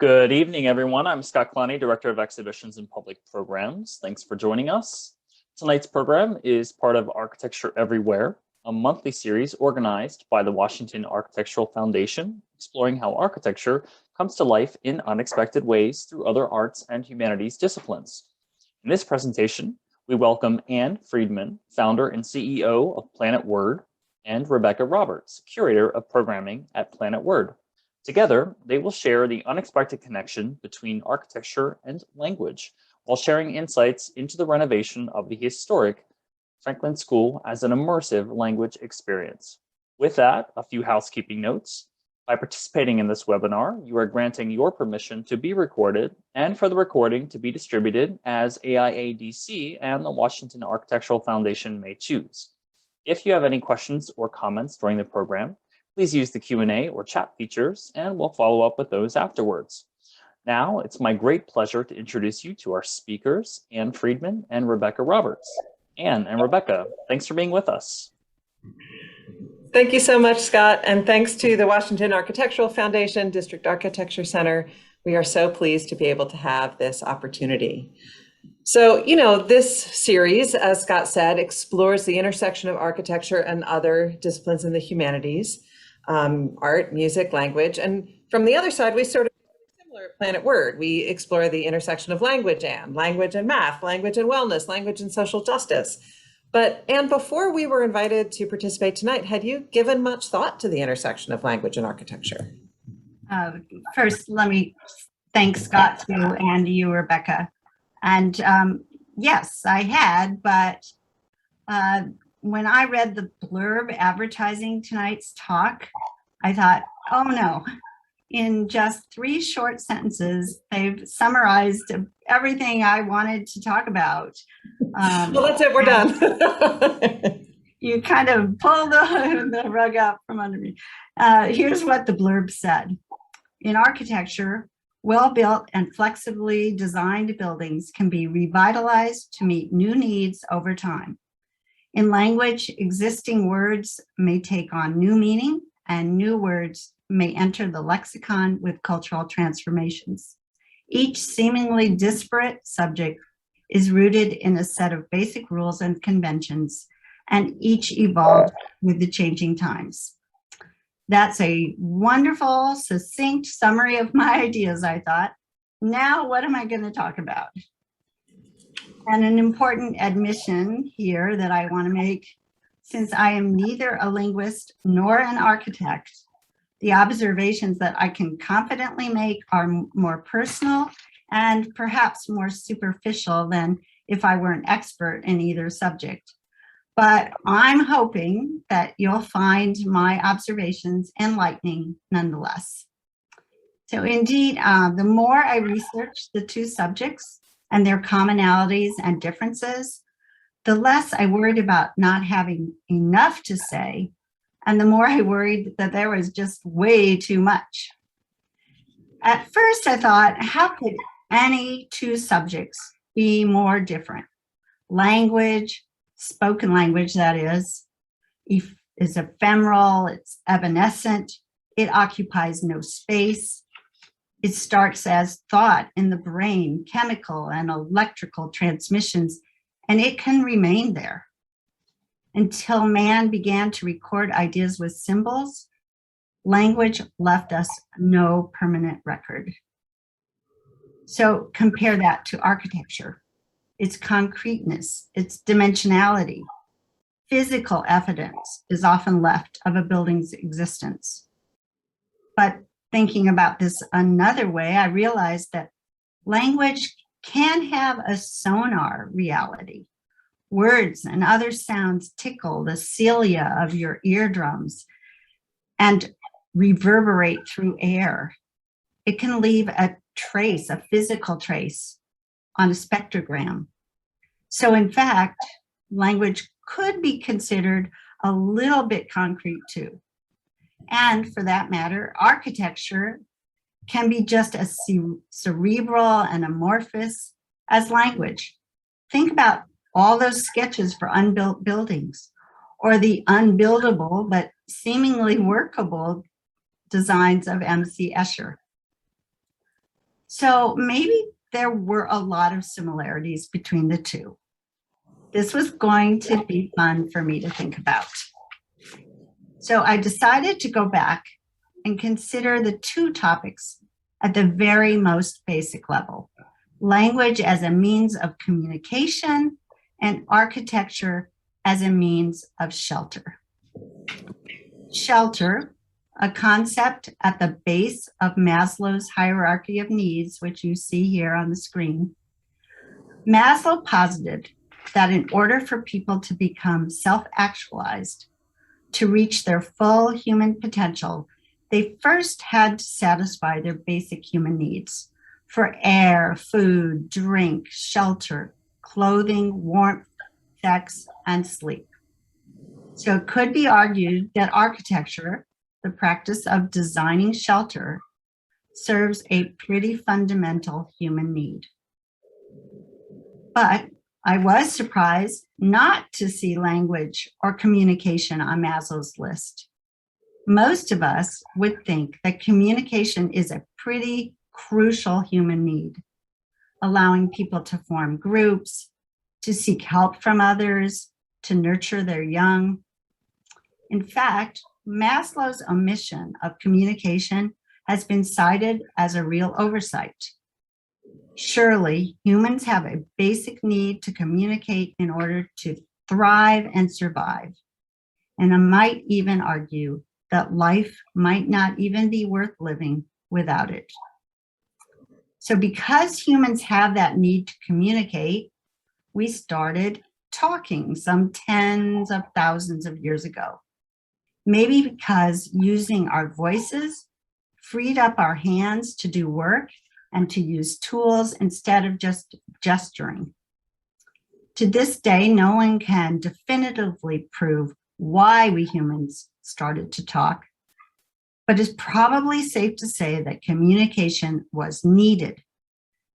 Good evening, everyone. I'm Scott Clowney, Director of Exhibitions and Public Programs. Thanks for joining us. Tonight's program is part of Architecture Everywhere, a monthly series organized by the Washington Architectural Foundation, exploring how architecture comes to life in unexpected ways through other arts and humanities disciplines. In this presentation, we welcome Anne Friedman, founder and CEO of Planet Word, and Rebecca Roberts, curator of programming at Planet Word. Together, they will share the unexpected connection between architecture and language, while sharing insights into the renovation of the historic Franklin School as an immersive language experience. With that, a few housekeeping notes. By participating in this webinar, you are granting your permission to be recorded and for the recording to be distributed as AIADC and the Washington Architectural Foundation may choose. If you have any questions or comments during the program, please use the Q&A or chat features, and we'll follow up with those afterwards. Now, it's my great pleasure to introduce you to our speakers, Anne Friedman and Rebecca Roberts. Anne and Rebecca, thanks for being with us. Thank you so much, Scott, and thanks to the Washington Architectural Foundation District Architecture Center. We are so pleased to be able to have this opportunity. So, this series, as Scott said, explores the intersection of architecture and other disciplines in the humanities. Art, music, language. And from the other side, we sort of similar at Planet Word. We explore the intersection of language and math, language and wellness, language and social justice. But Anne, before we were invited to participate tonight, had you given much thought to the intersection of language and architecture? First, let me thank Scott too, and you, Rebecca. And yes, I had, but when I read the blurb advertising tonight's talk, I thought, oh no, in just 3 short sentences, they've summarized everything I wanted to talk about. Well, that's it, we're done. You kind of pulled the rug out from under me. Here's what the blurb said. In architecture, well-built and flexibly designed buildings can be revitalized to meet new needs over time. In language, existing words may take on new meaning, and new words may enter the lexicon with cultural transformations. Each seemingly disparate subject is rooted in a set of basic rules and conventions, and each evolved with the changing times. That's a wonderful, succinct summary of my ideas, I thought. Now, what am I going to talk about? And an important admission here that I want to make, since I am neither a linguist nor an architect, the observations that I can confidently make are more personal and perhaps more superficial than if I were an expert in either subject. But I'm hoping that you'll find my observations enlightening nonetheless. So indeed, the more I research the 2 subjects and their commonalities and differences, the less I worried about not having enough to say, and the more I worried that there was just way too much. At first, I thought, how could any 2 subjects be more different? Language, spoken language, that is ephemeral, it's evanescent, it occupies no space. It starts as thought in the brain, chemical and electrical transmissions, and it can remain there until man began to record ideas with symbols. Language left us no permanent record. So compare that to architecture. Its concreteness, its dimensionality. Physical evidence is often left of a building's existence. But thinking about this another way, I realized that language can have a sonar reality. Words and other sounds tickle the cilia of your eardrums and reverberate through air. It can leave a trace, a physical trace, on a spectrogram. So in fact, language could be considered a little bit concrete too. And for that matter, architecture can be just as cerebral and amorphous as language. Think about all those sketches for unbuilt buildings, or the unbuildable but seemingly workable designs of M.C. Escher. So maybe there were a lot of similarities between the two. This was going to be fun for me to think about. So I decided to go back and consider the two topics at the very most basic level: language as a means of communication and architecture as a means of shelter. Shelter, a concept at the base of Maslow's hierarchy of needs, which you see here on the screen. Maslow posited that in order for people to become self-actualized, to reach their full human potential, they first had to satisfy their basic human needs for air, food, drink, shelter, clothing, warmth, sex, and sleep. So it could be argued that architecture, the practice of designing shelter, serves a pretty fundamental human need. But I was surprised not to see language or communication on Maslow's list. Most of us would think that communication is a pretty crucial human need, allowing people to form groups, to seek help from others, to nurture their young. In fact, Maslow's omission of communication has been cited as a real oversight. Surely, humans have a basic need to communicate in order to thrive and survive. And I might even argue that life might not even be worth living without it. So because humans have that need to communicate, we started talking some tens of thousands of years ago. Maybe because using our voices freed up our hands to do work and to use tools instead of just gesturing. To this day, no one can definitively prove why we humans started to talk, but it's probably safe to say that communication was needed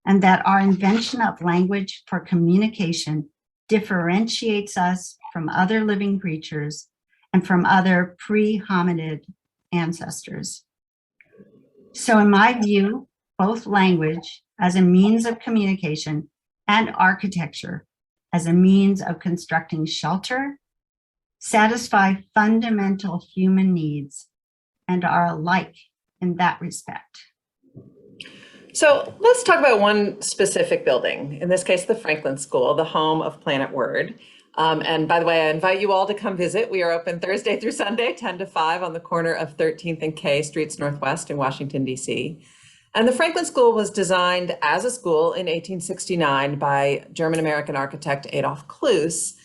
and that our invention of language for communication differentiates us from other living creatures and from other pre-hominid ancestors. So in my view, both language as a means of communication and architecture as a means of constructing shelter satisfy fundamental human needs and are alike in that respect. So let's talk about one specific building, in this case, the Franklin School, the home of Planet Word. And by the way, I invite you all to come visit. We are open Thursday through Sunday, 10 to 5 on the corner of 13th and K Streets Northwest in Washington, D.C. And the Franklin School was designed as a school in 1869 by German-American architect Adolf Kleuse.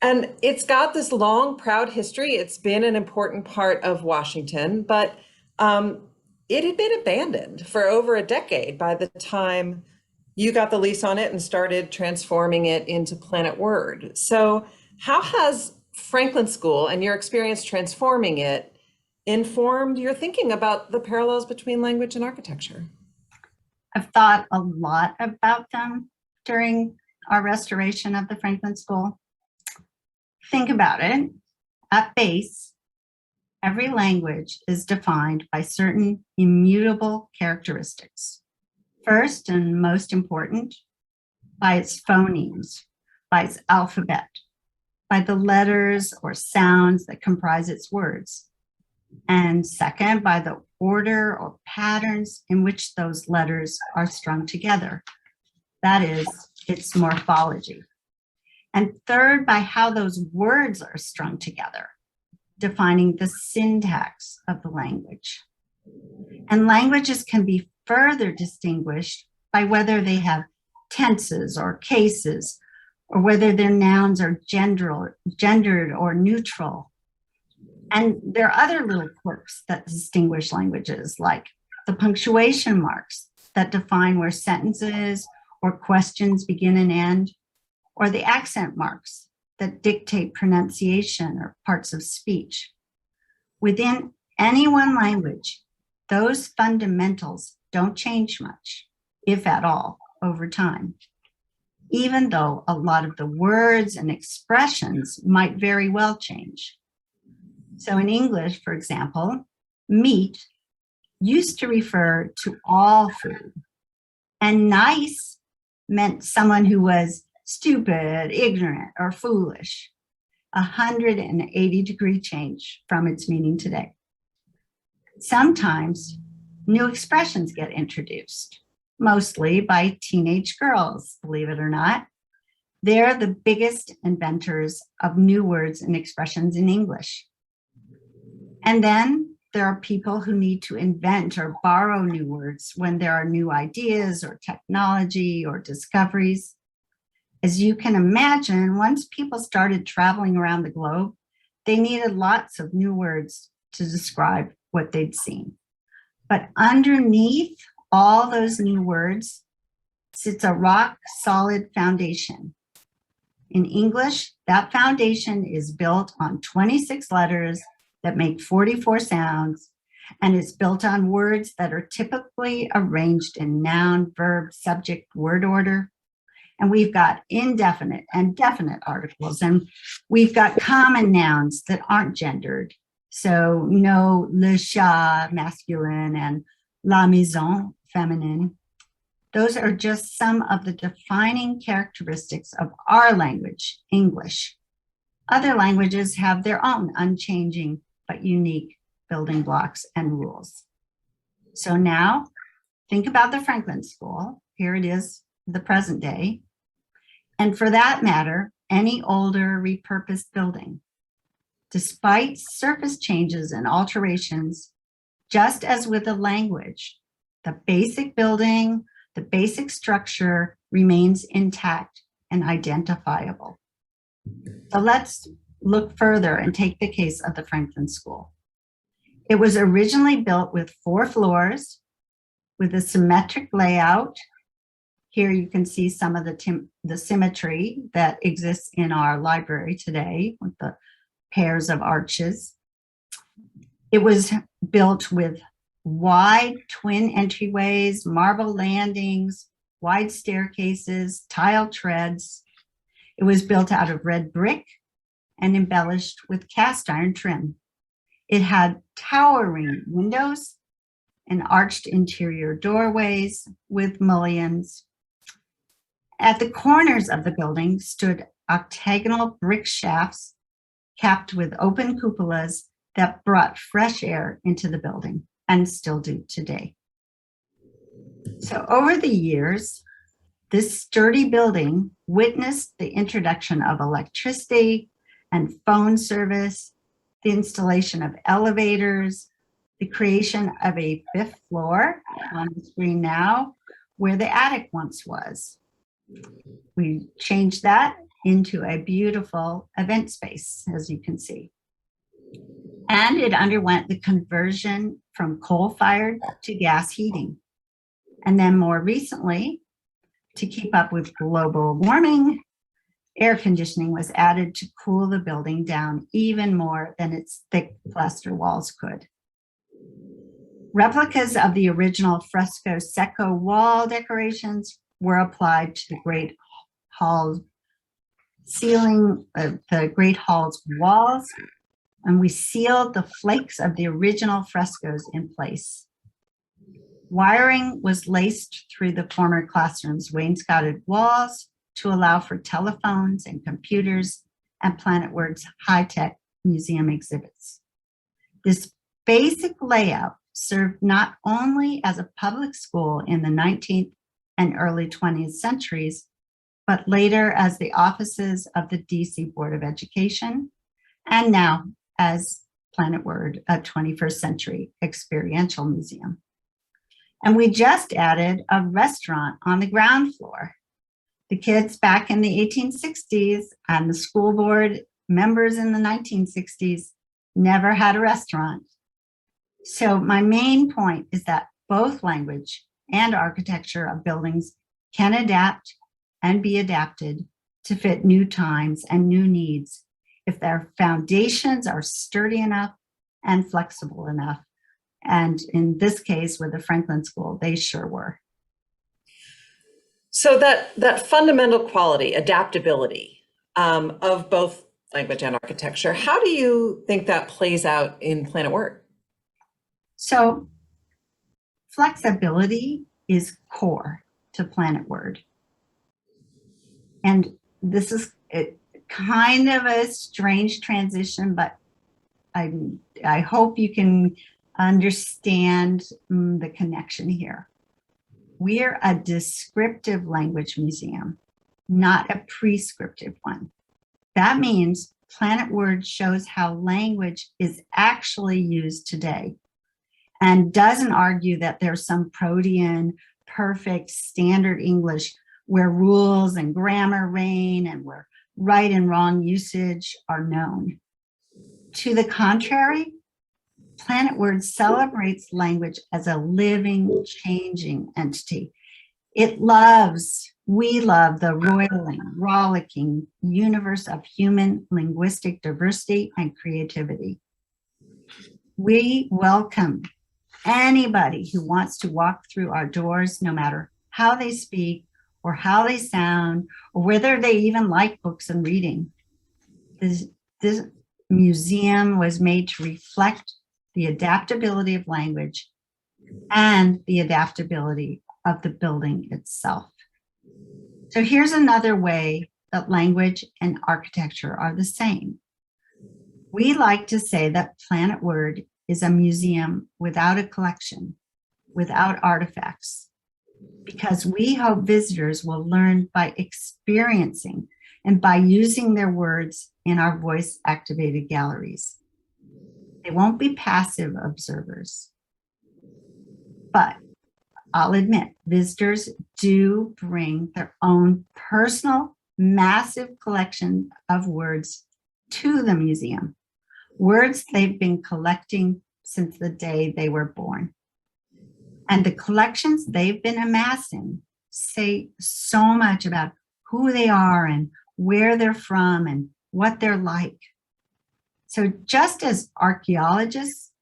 And it's got this long, proud history. It's been an important part of Washington, but it had been abandoned for over a decade by the time you got the lease on it and started transforming it into Planet Word. So how has Franklin School and your experience transforming it informed your thinking about the parallels between language and architecture? I've thought a lot about them during our restoration of the Franklin School. Think about it. At base, every language is defined by certain immutable characteristics. First and most important, by its phonemes, by its alphabet, by the letters or sounds that comprise its words. And second, by the order or patterns in which those letters are strung together. That is, its morphology. And third, by how those words are strung together, defining the syntax of the language. And languages can be further distinguished by whether they have tenses or cases, or whether their nouns are gendered or neutral. And there are other little quirks that distinguish languages, like the punctuation marks that define where sentences or questions begin and end, or the accent marks that dictate pronunciation or parts of speech. Within any one language, those fundamentals don't change much, if at all, over time, even though a lot of the words and expressions might very well change. So in English, for example, meat used to refer to all food, And nice meant someone who was stupid, ignorant, or foolish. 180-degree change from its meaning today. Sometimes new expressions get introduced, mostly by teenage girls, believe it or not. They're the biggest inventors of new words and expressions in English. And then there are people who need to invent or borrow new words when there are new ideas or technology or discoveries. As you can imagine, once people started traveling around the globe, they needed lots of new words to describe what they'd seen. But underneath all those new words sits a rock-solid foundation. In English, that foundation is built on 26 letters that make 44 sounds, and it's built on words that are typically arranged in noun, verb, subject, word order. And we've got indefinite and definite articles, and we've got common nouns that aren't gendered. So no le chat masculine and la maison feminine. Those are just some of the defining characteristics of our language, English. Other languages have their own unchanging but unique building blocks and rules. So now think about the Franklin School. Here it is, the present day. And for that matter, any older repurposed building. Despite surface changes and alterations, just as with the language, the basic building, the basic structure remains intact and identifiable. So let's look further and take the case of the Franklin School. It was originally built with 4 floors with a symmetric layout. Here you can see some of the symmetry that exists in our library today with the pairs of arches. It was built with wide twin entryways, marble landings, wide staircases, tile treads. It was built out of red brick and embellished with cast iron trim. It had towering windows and arched interior doorways with mullions. At the corners of the building stood octagonal brick shafts capped with open cupolas that brought fresh air into the building and still do today. So over the years, this sturdy building witnessed the introduction of electricity and phone service, the installation of elevators, the creation of a 5th floor on the screen now, where the attic once was. We changed that into a beautiful event space, as you can see. And it underwent the conversion from coal-fired to gas heating. And then more recently, to keep up with global warming, air conditioning was added to cool the building down even more than its thick plaster walls could. Replicas of the original fresco secco wall decorations were applied to the Great Hall ceiling, the Great Hall's walls, and we sealed the flakes of the original frescoes in place. Wiring was laced through the former classroom's wainscoted walls to allow for telephones and computers and Planet Word's high-tech museum exhibits. This basic layout served not only as a public school in the 19th and early 20th centuries, but later as the offices of the DC Board of Education, and now as Planet Word, a 21st century experiential museum. And we just added a restaurant on the ground floor. The kids back in the 1860s and the school board members in the 1960s never had a restaurant. So my main point is that both language and architecture of buildings can adapt and be adapted to fit new times and new needs if their foundations are sturdy enough and flexible enough. And in this case, with the Franklin School, they sure were. So that fundamental quality, adaptability of both language and architecture, how do you think that plays out in Planet Word? So flexibility is core to Planet Word. And this is kind of a strange transition, but I hope you can understand the connection here. We're a descriptive language museum, not a prescriptive one. That means Planet Word shows how language is actually used today and doesn't argue that there's some protean, perfect standard English where rules and grammar reign and where right and wrong usage are known. To the contrary, Planet Word celebrates language as a living, changing entity. We love the roiling, rollicking universe of human linguistic diversity and creativity. We welcome anybody who wants to walk through our doors, no matter how they speak or how they sound, or whether they even like books and reading. This museum was made to reflect the adaptability of language and the adaptability of the building itself. So here's another way that language and architecture are the same. We like to say that Planet Word is a museum without a collection, without artifacts, because we hope visitors will learn by experiencing and by using their words in our voice-activated galleries. They won't be passive observers. But I'll admit, visitors do bring their own personal, massive collection of words to the museum, words they've been collecting since the day they were born. And the collections they've been amassing say so much about who they are and where they're from and what they're like. So just as archaeologists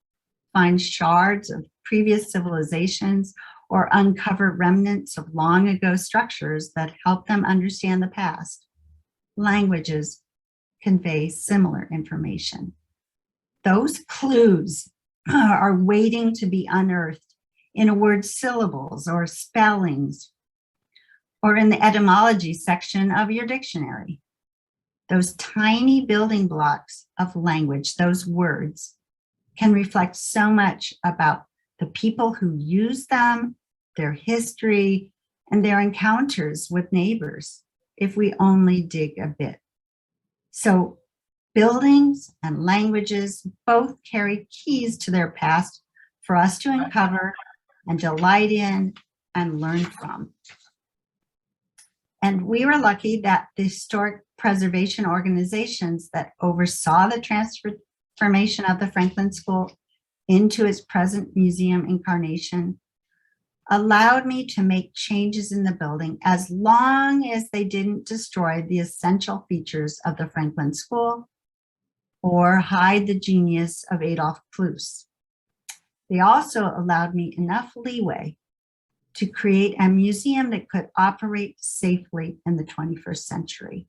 find shards of previous civilizations or uncover remnants of long ago structures that help them understand the past, languages convey similar information. Those clues are waiting to be unearthed in a word's syllables or spellings, or in the etymology section of your dictionary. Those tiny building blocks of language, those words, can reflect so much about the people who use them, their history, and their encounters with neighbors, if we only dig a bit. So buildings and languages both carry keys to their past for us to uncover and delight in and learn from. And we were lucky that the historic preservation organizations that oversaw the transformation of the Franklin School into its present museum incarnation allowed me to make changes in the building as long as they didn't destroy the essential features of the Franklin School or hide the genius of Adolf Kleuse. They also allowed me enough leeway to create a museum that could operate safely in the 21st century.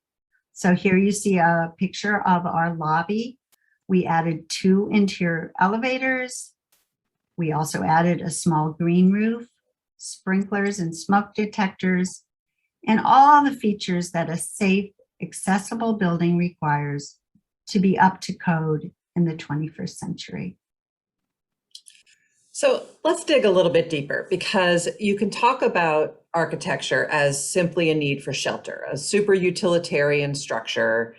So here you see a picture of our lobby. We added 2 interior elevators. We also added a small green roof, sprinklers and smoke detectors, and all the features that a safe, accessible building requires to be up to code in the 21st century. So let's dig a little bit deeper, because you can talk about architecture as simply a need for shelter, a super utilitarian structure.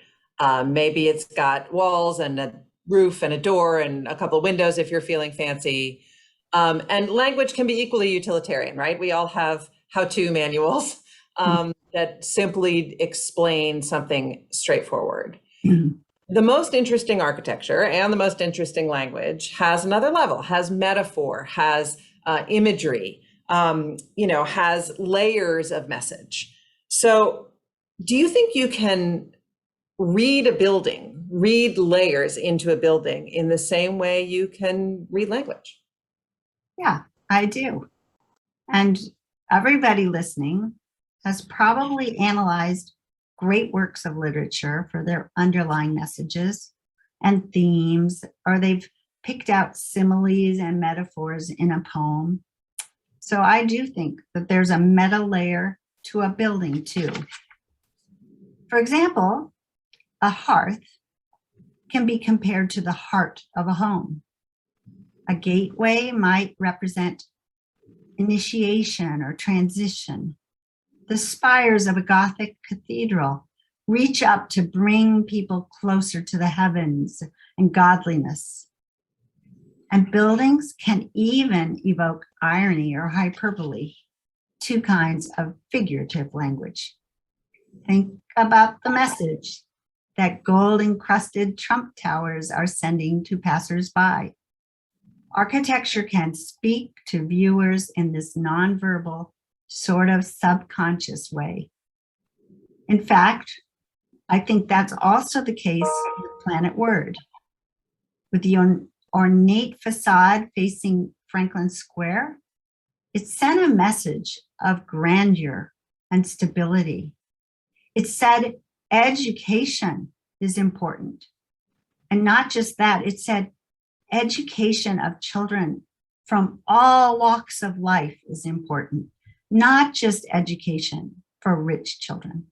Maybe it's got walls and a roof and a door and a couple of windows if you're feeling fancy. And language can be equally utilitarian, right? We all have how-to manuals that simply explain something straightforward. The most interesting architecture and the most interesting language has another level, has metaphor, has imagery, has layers of message. So do you think you can read a building, read layers into a building in the same way you can read language? Yeah, I do. And everybody listening has probably analyzed great works of literature for their underlying messages and themes, or they've picked out similes and metaphors in a poem. So I do think that there's a meta layer to a building too. For example, a hearth can be compared to the heart of a home. A gateway might represent initiation or transition. The spires of a Gothic cathedral reach up to bring people closer to the heavens and godliness. And buildings can even evoke irony or hyperbole, two kinds of figurative language. Think about the message that gold-encrusted Trump towers are sending to passersby. Architecture can speak to viewers in this nonverbal, sort of subconscious way. In fact, I think that's also the case with Planet Word. With the ornate facade facing Franklin Square, it sent a message of grandeur and stability. It said education is important. And not just that, it said education of children from all walks of life is important, not just education for rich children.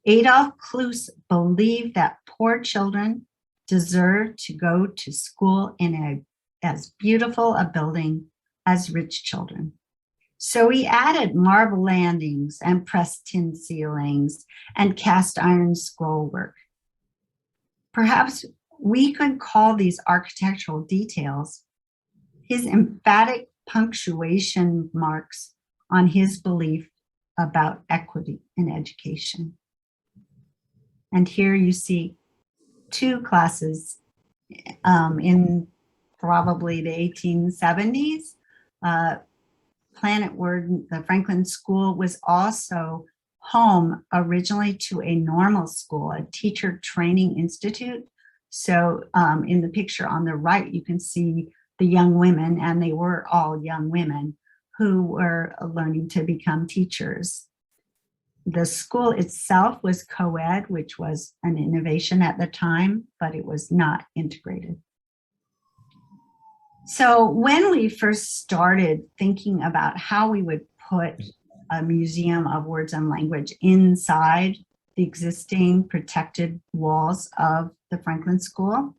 Adolf Kleuse believed that poor children deserve to go to school in as beautiful a building as rich children. So he added marble landings and pressed tin ceilings and cast iron scrollwork. Perhaps we could call these architectural details his emphatic punctuation marks on his belief about equity in education. And here you see two classes in probably the 1870s. Planet Word, the Franklin School, was also home originally to a normal school, a teacher training institute. So in the picture on the right, you can see the young women, and they were all young women who were learning to become teachers. The school itself was co-ed, which was an innovation at the time, but it was not integrated. So when we first started thinking about how we would put a museum of words and language inside the existing protected walls of the Franklin School,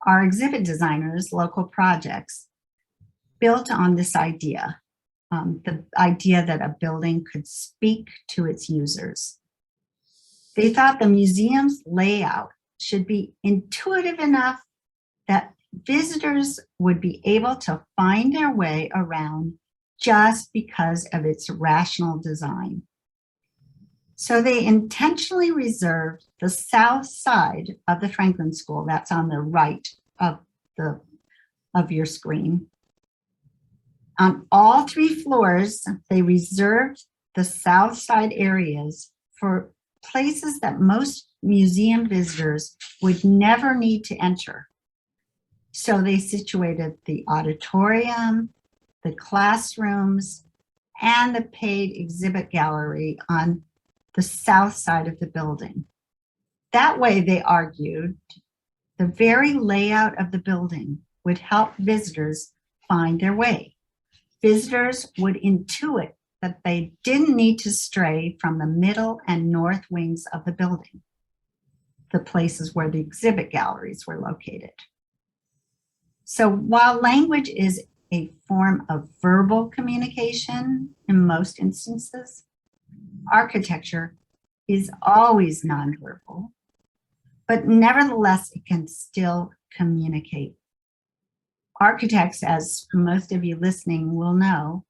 our exhibit designers, Local Projects, built on this idea, the idea that a building could speak to its users. They thought the museum's layout should be intuitive enough that visitors would be able to find their way around just because of its rational design. So they intentionally reserved the south side of the Franklin School, that's on the right of your screen. On all three floors, they reserved the south side areas for places that most museum visitors would never need to enter. So they situated the auditorium, the classrooms, and the paid exhibit gallery on the south side of the building. That way, they argued, the very layout of the building would help visitors find their way. Visitors would intuit that they didn't need to stray from the middle and north wings of the building, the places where the exhibit galleries were located. So while language is a form of verbal communication in most instances, architecture is always nonverbal, but nevertheless, it can still communicate. Architects, as most of you listening will know,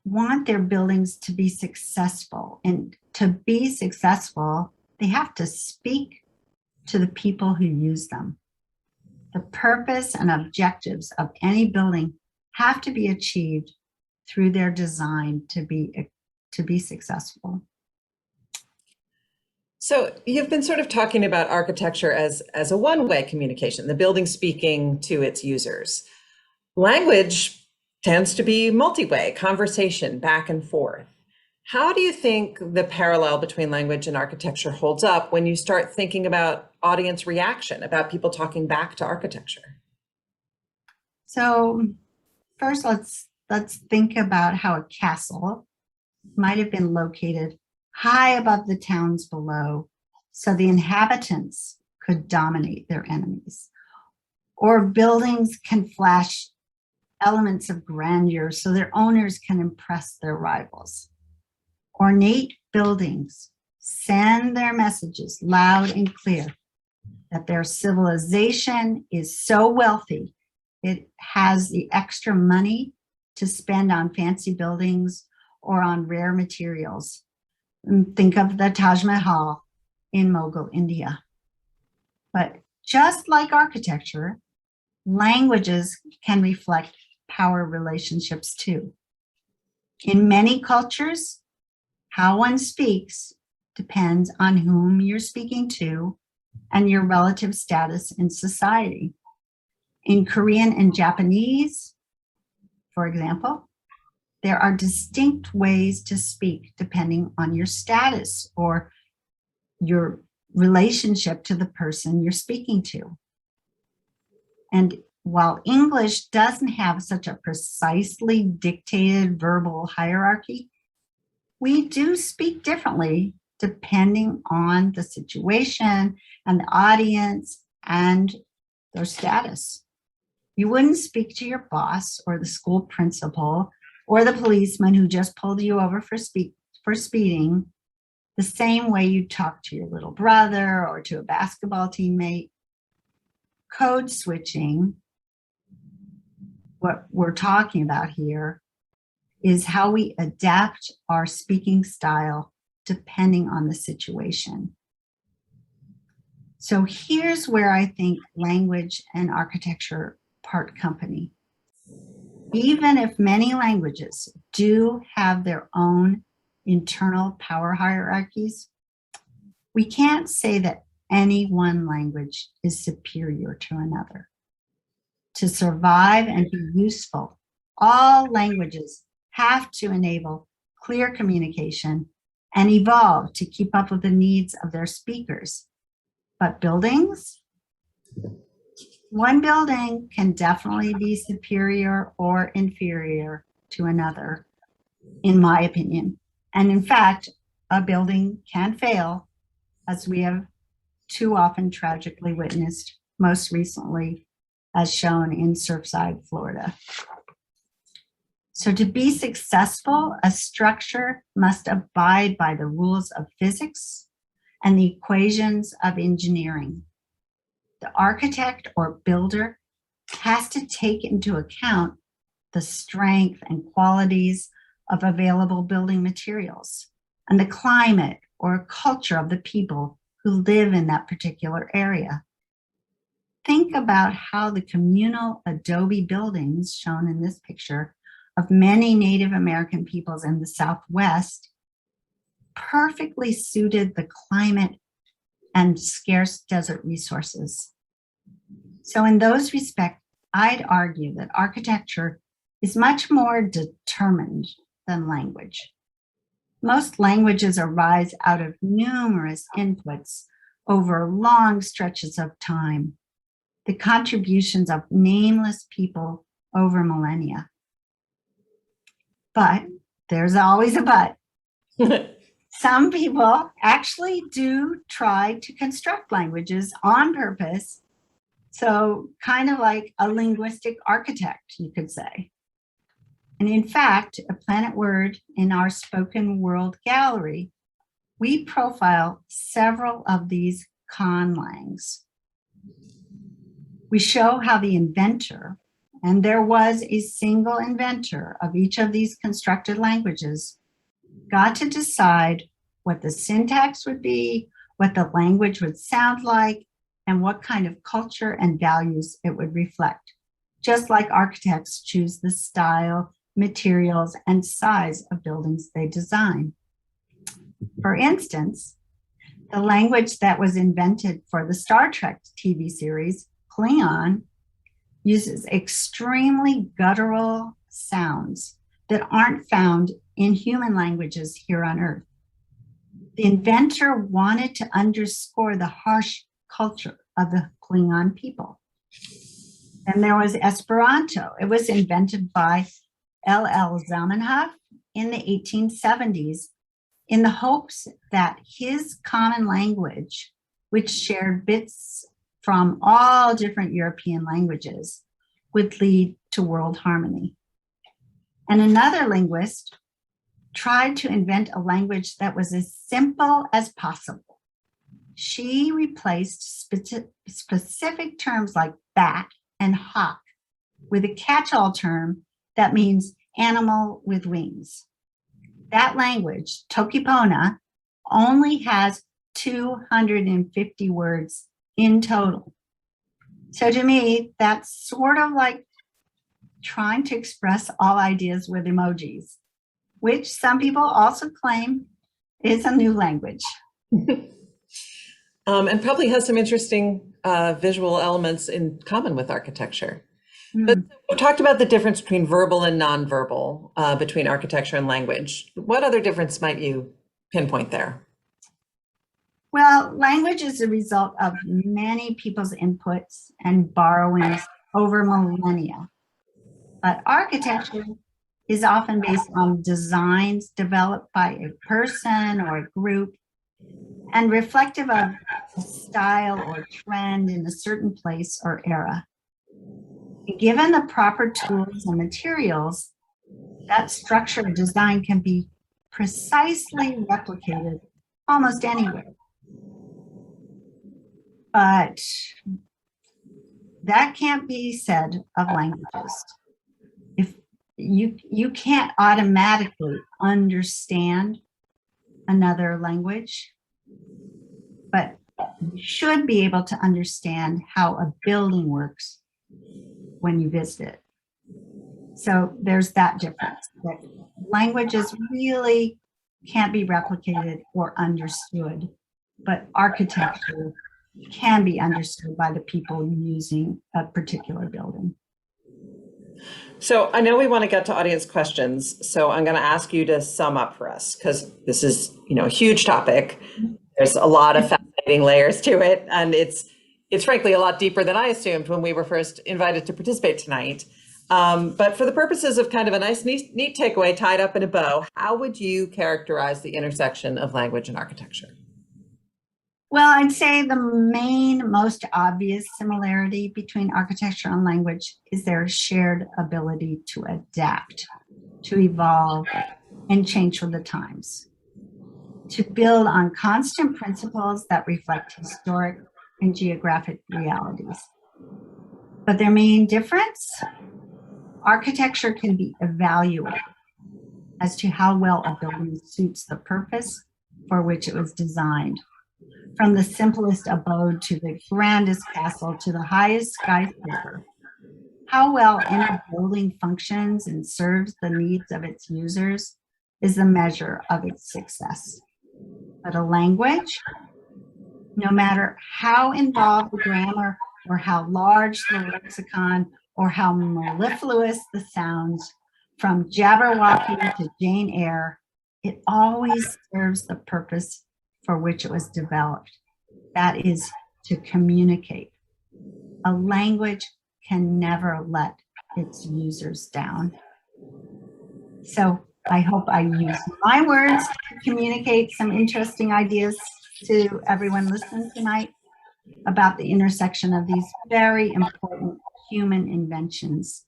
want their buildings to be successful. And to be successful, they have to speak to the people who use them. The purpose and objectives of any building have to be achieved through their design to be successful. So you've been sort of talking about architecture as a one-way communication, the building speaking to its users. Language tends to be multi-way, conversation back and forth. How do you think the parallel between language and architecture holds up when you start thinking about audience reaction, about people talking back to architecture? So first, let's let's think about how a castle might have been located high above the towns below, so the inhabitants could dominate their enemies. Or buildings can flash elements of grandeur so their owners can impress their rivals. Ornate buildings send their messages loud and clear that their civilization is so wealthy, it has the extra money to spend on fancy buildings or on rare materials. And think of the Taj Mahal in Mughal India. But just like architecture, languages can reflect power relationships too. In many cultures, how one speaks depends on whom you're speaking to and your relative status in society. In Korean and Japanese, for example, there are distinct ways to speak depending on your status or your relationship to the person you're speaking to. And while English doesn't have such a precisely dictated verbal hierarchy, we do speak differently depending on the situation and the audience and their status. You wouldn't speak to your boss or the school principal or the policeman who just pulled you over for speeding the same way you talk to your little brother or to a basketball teammate. Code switching, what we're talking about here, is how we adapt our speaking style depending on the situation. So here's where I think language and architecture part company. Even if many languages do have their own internal power hierarchies, we can't say that any one language is superior to another. To survive and be useful, all languages have to enable clear communication and evolve to keep up with the needs of their speakers. But buildings, one building can definitely be superior or inferior to another, in my opinion. And in fact, a building can fail, as we have too often tragically witnessed, most recently as shown in Surfside, Florida. So to be successful, a structure must abide by the rules of physics and the equations of engineering. The architect or builder has to take into account the strength and qualities of available building materials and the climate or culture of the people who live in that particular area. Think about how the communal adobe buildings shown in this picture of many Native American peoples in the Southwest perfectly suited the climate and scarce desert resources. So in those respects, I'd argue that architecture is much more determined than language. Most languages arise out of numerous inputs over long stretches of time, the contributions of nameless people over millennia. But there's always a but. Some people actually do try to construct languages on purpose. So kind of like a linguistic architect, you could say. And in fact, at Planet Word in our Spoken World Gallery, we profile several of these conlangs. We show how the inventor, and there was a single inventor of each of these constructed languages, got to decide what the syntax would be, what the language would sound like, and what kind of culture and values it would reflect, just like architects choose the style, materials, and size of buildings they design. For instance, the language that was invented for the Star Trek TV series, Klingon, uses extremely guttural sounds that aren't found in human languages here on Earth. The inventor wanted to underscore the harsh culture of the Klingon people. And there was Esperanto. It was invented by L.L. Zamenhof in the 1870s in the hopes that his common language, which shared bits from all different European languages, would lead to world harmony. And another linguist tried to invent a language that was as simple as possible. She replaced specific terms like bat and hawk with a catch-all term that means animal with wings. That language, Tokipona, only has 250 words in total. So to me, that's sort of like trying to express all ideas with emojis, which some people also claim is a new language. And probably has some interesting visual elements in common with architecture. But we talked about the difference between verbal and nonverbal between architecture and language. What other difference might you pinpoint there? Well, language is a result of many people's inputs and borrowings over millennia. But architecture is often based on designs developed by a person or a group and reflective of a style or trend in a certain place or era. Given the proper tools and materials, that structure or design can be precisely replicated almost anywhere. But that can't be said of languages. If you can't automatically understand another language, but you should be able to understand how a building works when you visit it. So there's that difference, that languages really can't be replicated or understood, but architecture can be understood by the people using a particular building. So I know we want to get to audience questions, so I'm going to ask you to sum up for us, because this is, a huge topic. There's a lot of fascinating layers to it, and it's frankly a lot deeper than I assumed when we were first invited to participate tonight. But for the purposes of kind of a nice, neat takeaway tied up in a bow, how would you characterize the intersection of language and architecture? Well, I'd say the main, most obvious similarity between architecture and language is their shared ability to adapt, to evolve, and change with the times, to build on constant principles that reflect historic and geographic realities. But their main difference, architecture can be evaluated as to how well a building suits the purpose for which it was designed. From the simplest abode to the grandest castle to the highest skyscraper. How well any building functions and serves the needs of its users is the measure of its success. But a language, no matter how involved the grammar or how large the lexicon or how mellifluous the sounds, from Jabberwocky to Jane Eyre, it always serves the purpose for which it was developed. That is to communicate. A language can never let its users down. So I hope I use my words to communicate some interesting ideas to everyone listening tonight about the intersection of these very important human inventions.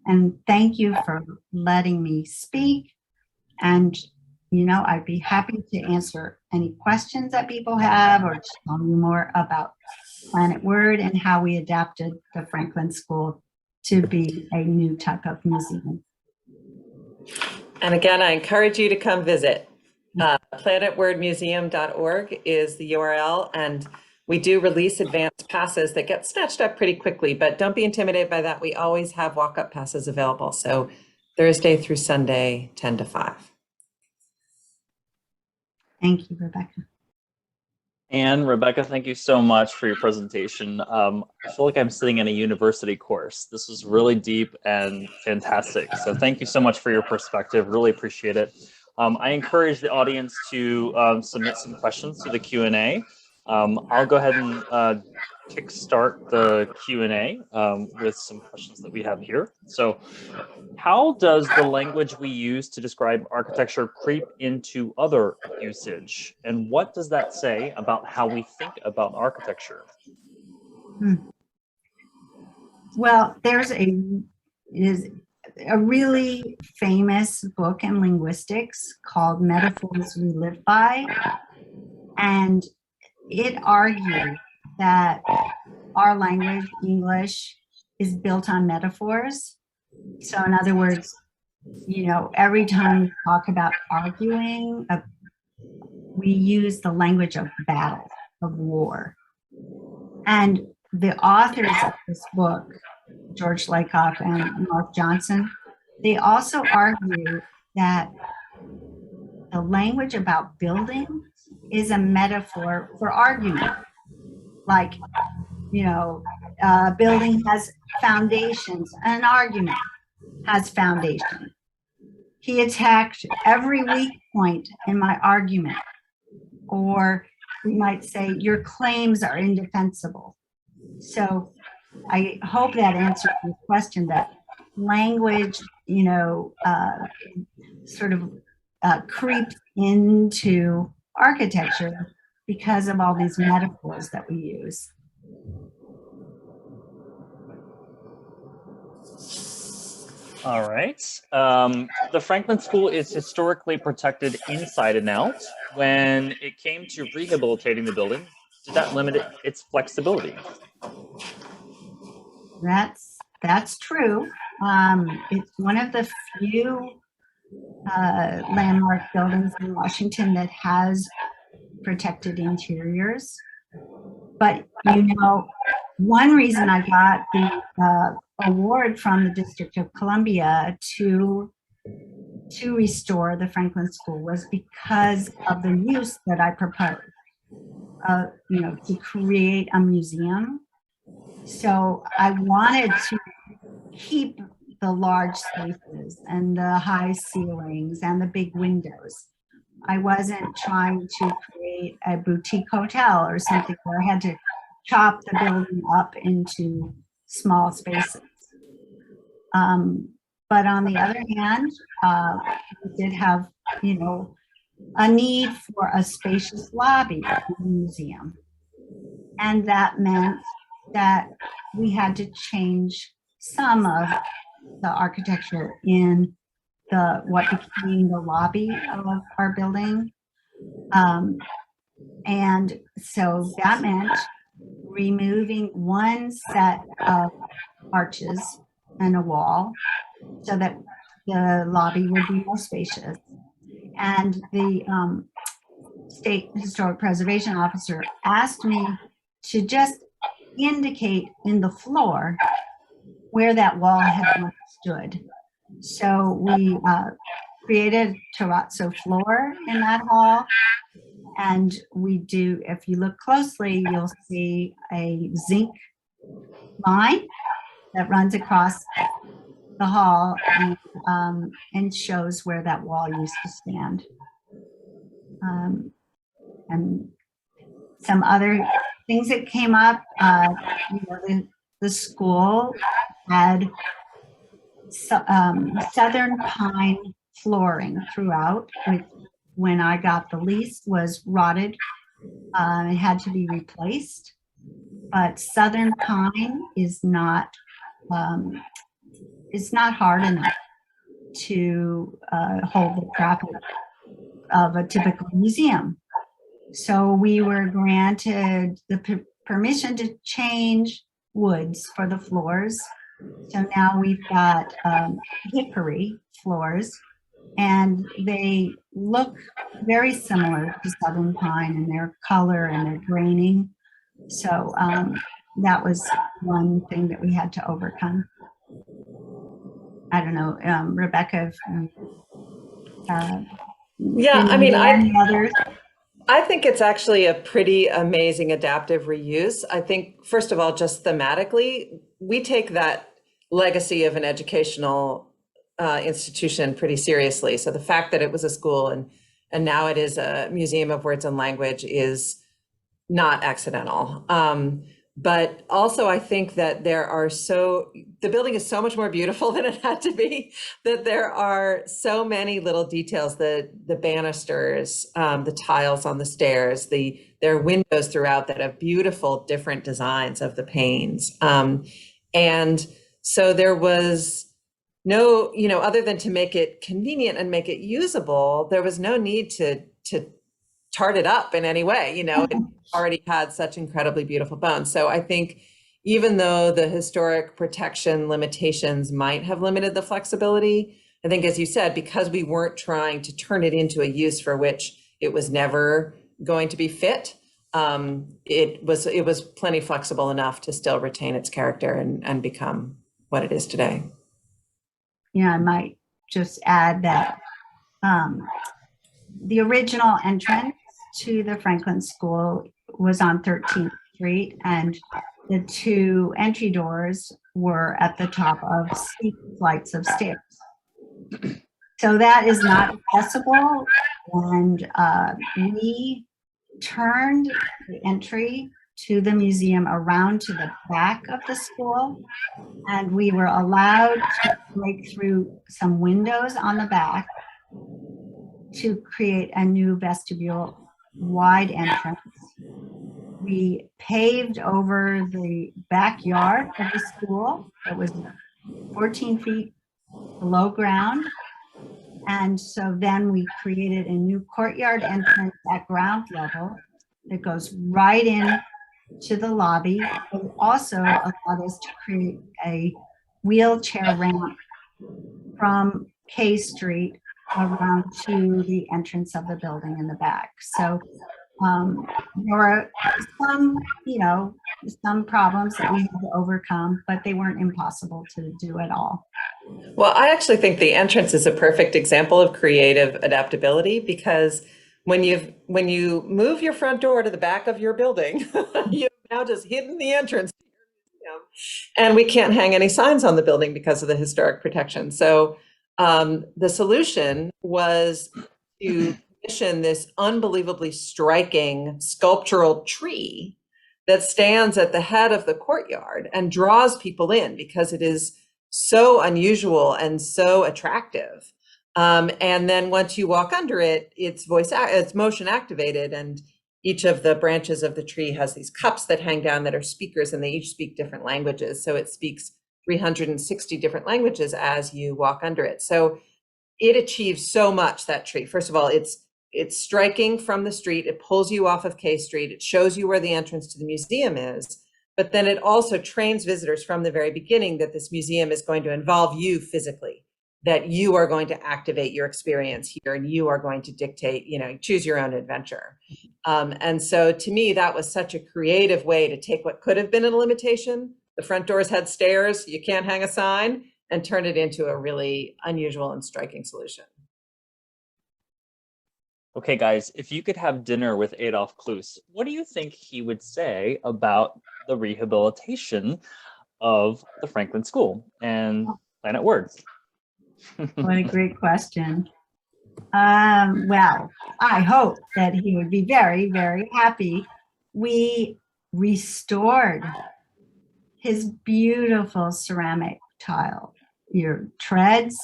And thank you for letting me speak. And I'd be happy to answer any questions that people have or tell you more about Planet Word and how we adapted the Franklin School to be a new type of museum. And again, I encourage you to come visit. planetwordmuseum.org is the URL, and we do release advanced passes that get snatched up pretty quickly, but don't be intimidated by that. We always have walk-up passes available. So Thursday through Sunday, 10 to 5. Thank you, Rebecca. And Rebecca, thank you so much for your presentation. I feel like I'm sitting in a university course. This was really deep and fantastic. So thank you so much for your perspective. Really appreciate it. I encourage the audience to submit some questions to the Q&A. I'll go ahead and kickstart the Q&A with some questions that we have here. So how does the language we use to describe architecture creep into other usage? And what does that say about how we think about architecture? Well, is a really famous book in linguistics called Metaphors We Live By. And it argued that our language, English, is built on metaphors. So in other words, you know, every time we talk about arguing, we use the language of battle, of war. And the authors of this book, George Lakoff and Mark Johnson, they also argue that the language about building is a metaphor for argument. Like, you know, building has foundations, an argument has foundation. He attacked every weak point in my argument. Or we might say, your claims are indefensible. So I hope that answers your question, that language, you know, sort of creeps into architecture because of all these metaphors that we use. All right. The Franklin School is historically protected inside and out. When it came to rehabilitating the building, did that limit its flexibility? That's true. It's one of the few landmark buildings in Washington that has protected interiors. But, you know, one reason I got the award from the District of Columbia to restore the Franklin School was because of the use that I proposed, you know, to create a museum. So I wanted to keep the large spaces and the high ceilings and the big windows. I wasn't trying to create a boutique hotel or something where I had to chop the building up into small spaces. But on the other hand, we did have, you know, a need for a spacious lobby in the museum. And that meant that we had to change some of the architecture in what became the lobby of our building. And so that meant removing one set of arches and a wall so that the lobby would be more spacious. And the State Historic Preservation Officer asked me to just indicate in the floor where that wall had once stood. So we created terrazzo floor in that hall. And we do, if you look closely, you'll see a zinc line that runs across the hall and shows where that wall used to stand. And some other things that came up, you know, the school had southern pine flooring throughout, which when I got the lease was rotted. It had to be replaced. But southern pine is not hard enough to hold the traffic of a typical museum. So we were granted the permission to change woods for the floors. So now we've got hickory floors, and they look very similar to southern pine in their color and their graining. So that was one thing that we had to overcome. I don't know, Rebecca. Yeah, I mean, I think it's actually a pretty amazing adaptive reuse. I think, first of all, just thematically, we take that legacy of an educational institution pretty seriously. So the fact that it was a school and now it is a museum of words and language is not accidental. But also I think that the building is so much more beautiful than it had to be, that there are so many little details, the banisters, the tiles on the stairs, there are windows throughout that have beautiful different designs of the panes. And so there was no, other than to make it convenient and make it usable, there was no need to tart it up in any way. It already had such incredibly beautiful bones. So I think even though the historic protection limitations might have limited the flexibility, I think, as you said, because we weren't trying to turn it into a use for which it was never going to be fit, it was plenty flexible enough to still retain its character and become what it is today. Yeah, I might just add that the original entrance to the Franklin School was on 13th Street, and the two entry doors were at the top of steep flights of stairs. So that is not accessible, and we turned the entry to the museum around to the back of the school, and we were allowed to break through some windows on the back to create a new vestibule wide entrance. We paved over the backyard of the school that was 14 feet below ground. And so then we created a new courtyard entrance at ground level that goes right in to the lobby. It also allowed us to create a wheelchair ramp from K Street around to the entrance of the building in the back. So there were some problems that we had to overcome, but they weren't impossible to do at all. Well, I actually think the entrance is a perfect example of creative adaptability, because when you move your front door to the back of your building, you've now just hidden the entrance to your museum, and we can't hang any signs on the building because of the historic protection. So the solution was to commission this unbelievably striking sculptural tree that stands at the head of the courtyard and draws people in because it is so unusual and so attractive. And then once you walk under it, it's motion activated, and each of the branches of the tree has these cups that hang down that are speakers, and they each speak different languages. So it speaks 360 different languages as you walk under it. So it achieves so much, that tree. First of all, it's striking from the street. It pulls you off of K Street. It shows you where the entrance to the museum is. But then it also trains visitors from the very beginning that this museum is going to involve you physically, that you are going to activate your experience here, and you are going to dictate, choose your own adventure. And so to me, that was such a creative way to take what could have been a limitation. The front doors had stairs, you can't hang a sign, and turn it into a really unusual and striking solution. Okay, guys, if you could have dinner with Adolf Kleuse, what do you think he would say about the rehabilitation of the Franklin School and Planet Words? What a great question. Well, I hope that he would be very, very happy. We restored his beautiful ceramic tile, your treads.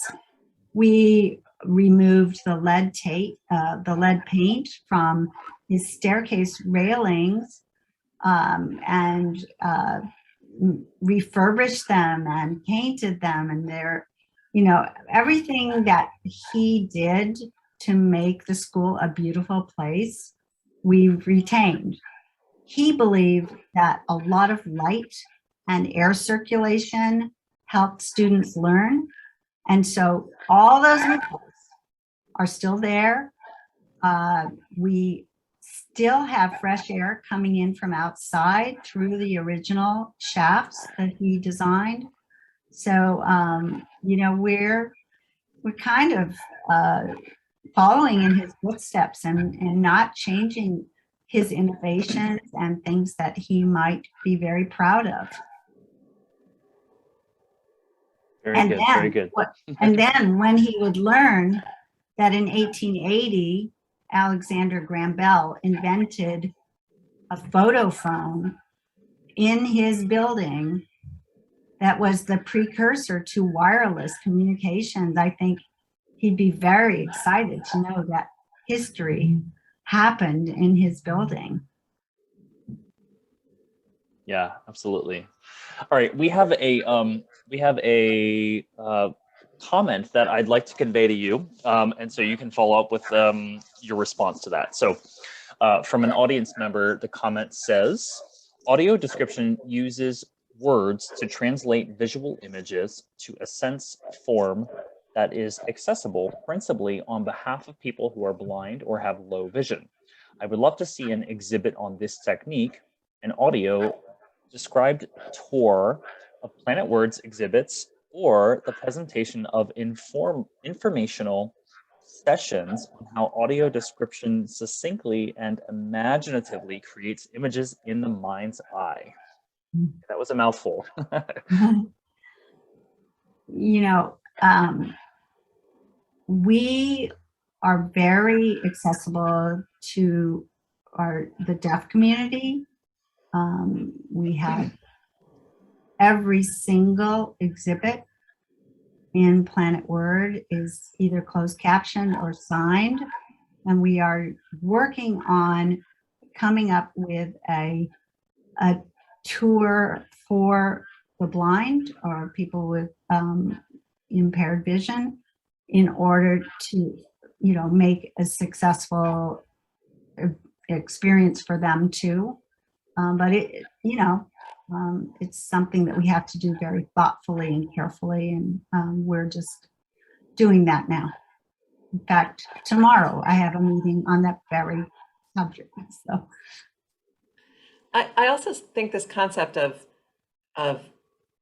We removed the lead paint from his staircase railings, and refurbished them and painted them, and they're, everything that he did to make the school a beautiful place, we've retained. He believed that a lot of light and air circulation helped students learn. And so all those windows are still there. We still have fresh air coming in from outside through the original shafts that he designed. So, we're kind of following in his footsteps and not changing his innovations and things that he might be very proud of. Very good. And then when he would learn that in 1880, Alexander Graham Bell invented a photophone in his building that was the precursor to wireless communications. I think he'd be very excited to know that history happened in his building. Yeah, absolutely. All right, we have a comment that I'd like to convey to you, and so you can follow up with your response to that. So, from an audience member, the comment says, "Audio description uses words to translate visual images to a sense form that is accessible principally on behalf of people who are blind or have low vision. I would love to see an exhibit on this technique. An audio described tour of Planet Words exhibits or the presentation of informational sessions on how audio description succinctly and imaginatively creates images in the mind's eye." That was a mouthful. You know, we are very accessible to the deaf community. We have every single exhibit in Planet Word is either closed captioned or signed, and we are working on coming up with a tour for the blind or people with impaired vision in order to, make a successful experience for them too. But it's something that we have to do very thoughtfully and carefully, and we're just doing that now. In fact, tomorrow I have a meeting on that very subject. So I also think this concept of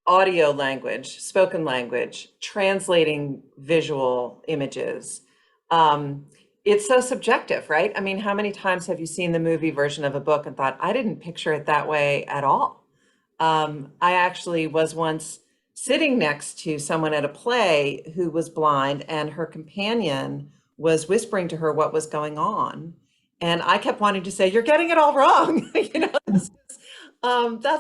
audio language, spoken language, translating visual images, it's so subjective, right? I mean, how many times have you seen the movie version of a book and thought, I didn't picture it that way at all? I actually was once sitting next to someone at a play who was blind, and her companion was whispering to her what was going on. And I kept wanting to say, "You're getting it all wrong." That's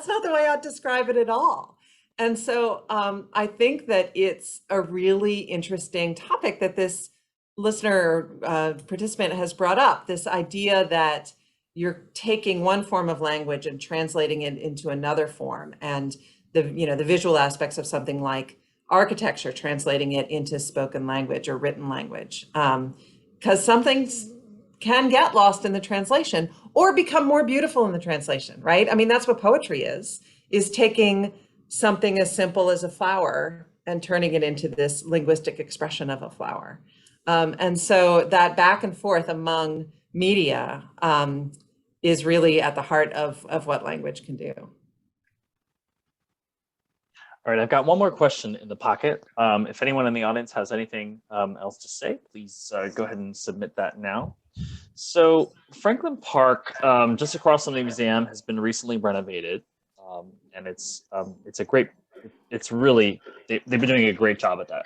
not the way I'd describe it at all. And so I think that it's a really interesting topic that this listener participant has brought up, this idea that you're taking one form of language and translating it into another form, and the visual aspects of something like architecture, translating it into spoken language or written language, because some things can get lost in the translation or become more beautiful in the translation, right? I mean, that's what poetry is taking something as simple as a flower and turning it into this linguistic expression of a flower. And so that back and forth among media is really at the heart of what language can do. All right, I've got one more question in the pocket. If anyone in the audience has anything else to say, please go ahead and submit that now. So Franklin Park, just across from the museum, has been recently renovated, and it's really, they've been doing a great job at that.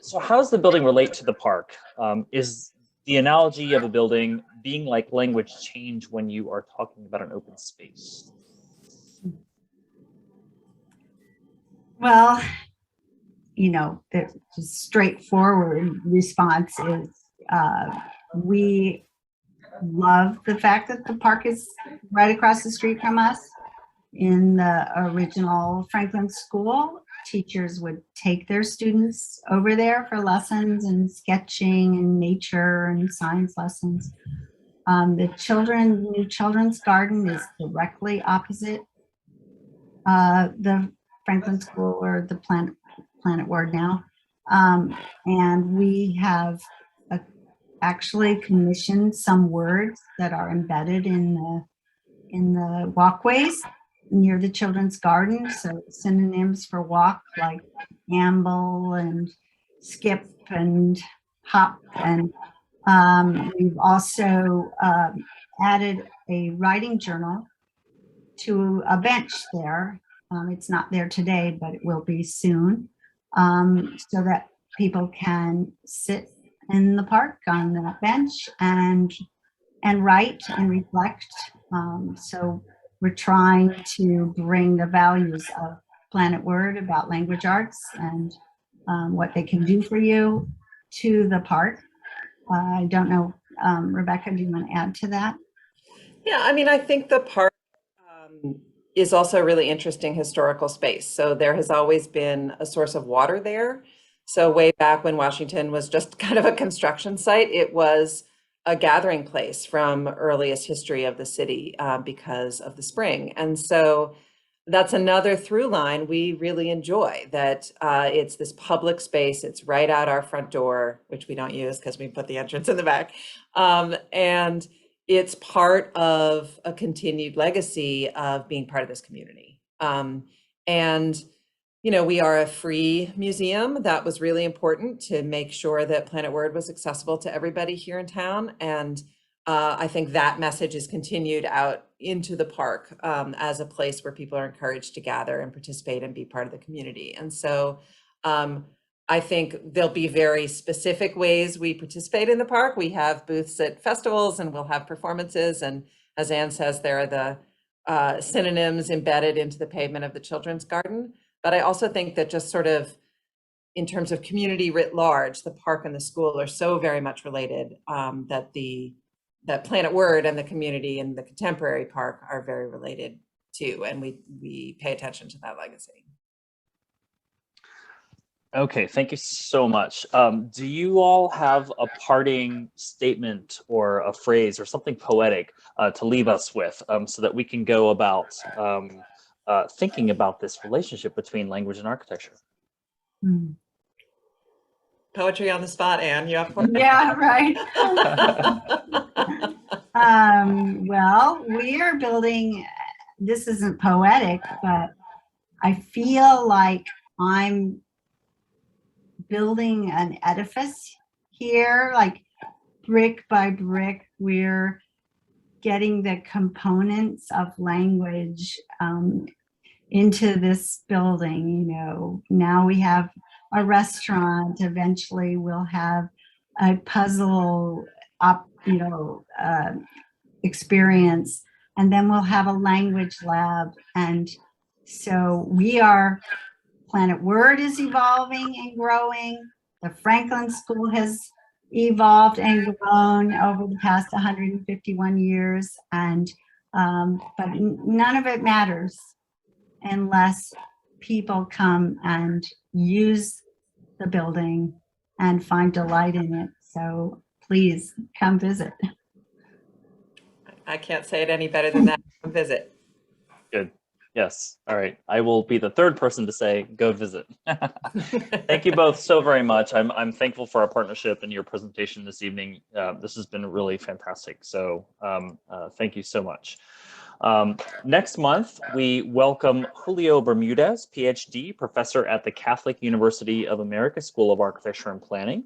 So how does the building relate to the park? Is the analogy of a building being like language change when you are talking about an open space? Well, the straightforward response is we love the fact that the park is right across the street from us. In the original Franklin School, teachers would take their students over there for lessons and sketching and nature and science lessons. The new children's garden is directly opposite the Franklin School, or the Planet Word now. And we have actually commissioned some words that are embedded in the walkways near the children's garden. So synonyms for walk, like amble and skip and hop. And we've also added a writing journal to a bench there. It's not there today, but it will be soon, so that people can sit in the park on that bench and write and reflect. So we're trying to bring the values of Planet Word about language arts and what they can do for you to the park. I don't know, Rebecca, do you want to add to that? Yeah, I mean, I think the park is also a really interesting historical space. So there has always been a source of water there. So way back when Washington was just kind of a construction site, it was a gathering place from earliest history of the city because of the spring. And so that's another through line we really enjoy, that it's this public space. It's right out our front door, which we don't use because we put the entrance in the back. And it's part of a continued legacy of being part of this community. And, you know, we are a free museum. That was really important to make sure that Planet Word was accessible to everybody here in town. And I think that message is continued out into the park as a place where people are encouraged to gather and participate and be part of the community. And so I think there'll be very specific ways we participate in the park. We have booths at festivals and we'll have performances. And as Anne says, there are the synonyms embedded into the pavement of the children's garden. But I also think that just sort of in terms of community writ large, the park and the school are so very much related that Planet Word and the community and the contemporary park are very related too. And we pay attention to that legacy. Okay, thank you so much. Do you all have a parting statement or a phrase or something poetic to leave us with so that we can go about thinking about this relationship between language and architecture? Poetry on the spot, Anne. You have Yeah, right. Well, we are building, this isn't poetic, but I feel like I'm building an edifice here, like brick by brick. We're getting the components of language into this building. You know, now we have a restaurant. Eventually we'll have a puzzle experience, and then we'll have a language lab. And so we are, Planet Word is evolving and growing. The Franklin School has evolved and grown over the past 151 years. And but none of it matters unless people come and use the building and find delight in it. So please come visit. I can't say it any better than that. Come visit. Good. Yes. All right. I will be the third person to say, go visit. Thank you both so very much. I'm thankful for our partnership and your presentation this evening. This has been really fantastic. So thank you so much. Next month, we welcome Julio Bermudez, PhD, professor at the Catholic University of America School of Architecture and Planning.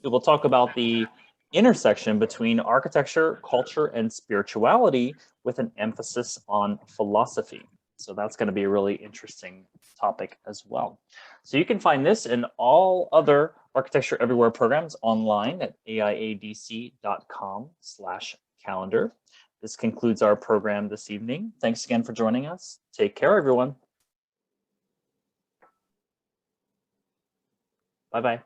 We will talk about the intersection between architecture, culture, and spirituality with an emphasis on philosophy. So that's going to be a really interesting topic as well. So you can find this and all other Architecture Everywhere programs online at aiadc.com/calendar. This concludes our program this evening. Thanks again for joining us. Take care, everyone. Bye-bye.